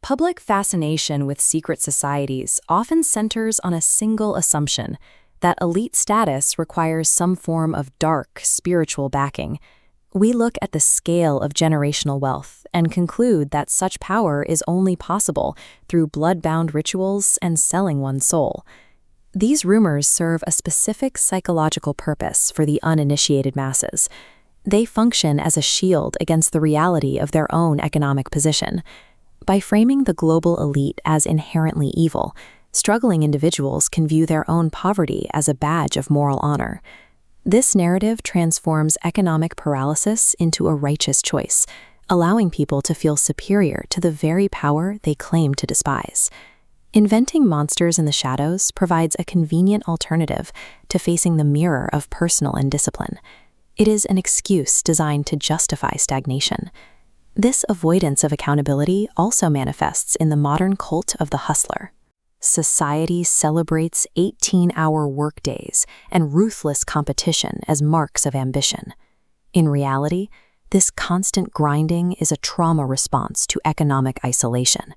Public fascination with secret societies often centers on a single assumption that elite status requires some form of dark, spiritual backing. We look at the scale of generational wealth and conclude that such power is only possible through blood-bound rituals and selling one's soul. These rumors serve a specific psychological purpose for the uninitiated masses. They function as a shield against the reality of their own economic position. By framing the global elite as inherently evil, struggling individuals can view their own poverty as a badge of moral honor. This narrative transforms economic paralysis into a righteous choice, allowing people to feel superior to the very power they claim to despise. Inventing monsters in the shadows provides a convenient alternative to facing the mirror of personal indiscipline. It is an excuse designed to justify stagnation. This avoidance of accountability also manifests in the modern cult of the hustler. Society celebrates 18-hour workdays and ruthless competition as marks of ambition. In reality, this constant grinding is a trauma response to economic isolation,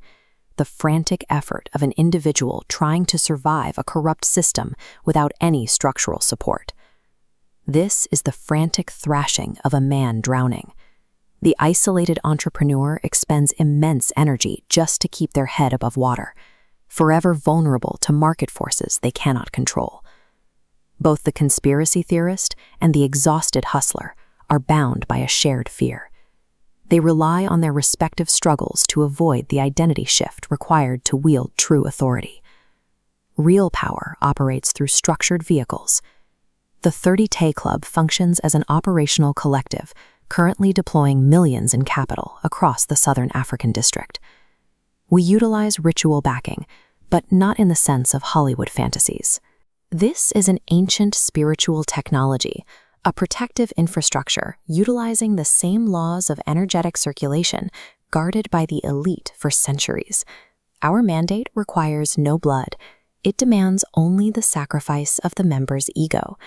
the frantic effort of an individual trying to survive a corrupt system without any structural support. This is the frantic thrashing of a man drowning. The isolated entrepreneur expends immense energy just to keep their head above water, forever vulnerable to market forces they cannot control. Both the conspiracy theorist and the exhausted hustler are bound by a shared fear. They rely on their respective struggles to avoid the identity shift required to wield true authority. Real power operates through structured vehicles. The 30Tay Club functions as an operational collective, currently deploying millions in capital across the Southern African district. We utilize ritual backing, but not in the sense of Hollywood fantasies. This is an ancient spiritual technology, a protective infrastructure utilizing the same laws of energetic circulation guarded by the elite for centuries. Our mandate requires no blood. It demands only the sacrifice of the member's ego.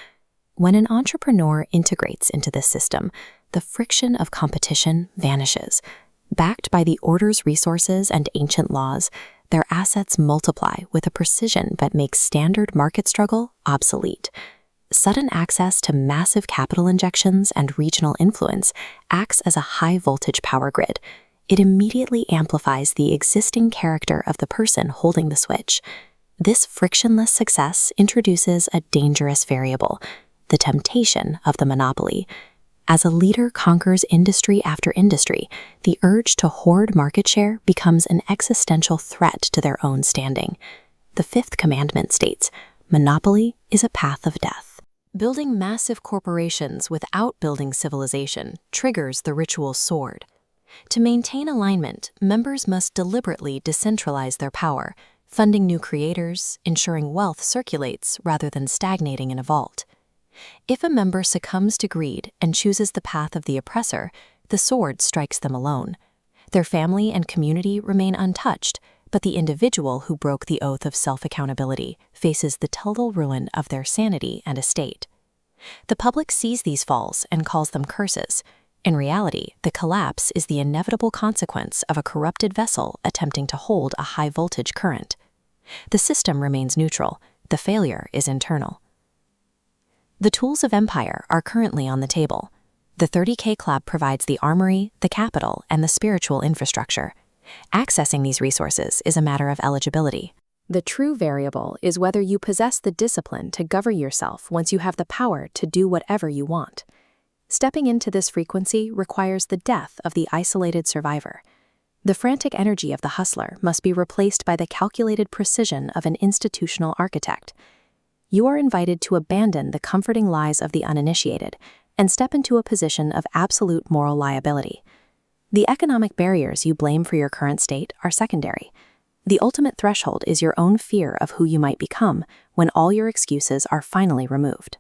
When an entrepreneur integrates into this system, the friction of competition vanishes. Backed by the order's resources and ancient laws, their assets multiply with a precision that makes standard market struggle obsolete. Sudden access to massive capital injections and regional influence acts as a high-voltage power grid. It immediately amplifies the existing character of the person holding the switch. This frictionless success introduces a dangerous variable, the temptation of the monopoly. As a leader conquers industry after industry, the urge to hoard market share becomes an existential threat to their own standing. The fifth commandment states, monopoly is a path of death. Building massive corporations without building civilization triggers the ritual sword. To maintain alignment, members must deliberately decentralize their power, funding new creators, ensuring wealth circulates rather than stagnating in a vault. If a member succumbs to greed and chooses the path of the oppressor, the sword strikes them alone. Their family and community remain untouched, but the individual who broke the oath of self-accountability faces the total ruin of their sanity and estate. The public sees these falls and calls them curses. In reality, the collapse is the inevitable consequence of a corrupted vessel attempting to hold a high-voltage current. The system remains neutral. The failure is internal. The tools of empire are currently on the table. The 30K Club provides the armory, the capital, and the spiritual infrastructure. Accessing these resources is a matter of eligibility. The true variable is whether you possess the discipline to govern yourself once you have the power to do whatever you want. Stepping into this frequency requires the death of the isolated survivor. The frantic energy of the hustler must be replaced by the calculated precision of an institutional architect. You are invited to abandon the comforting lies of the uninitiated and step into a position of absolute moral liability. The economic barriers you blame for your current state are secondary. The ultimate threshold is your own fear of who you might become when all your excuses are finally removed.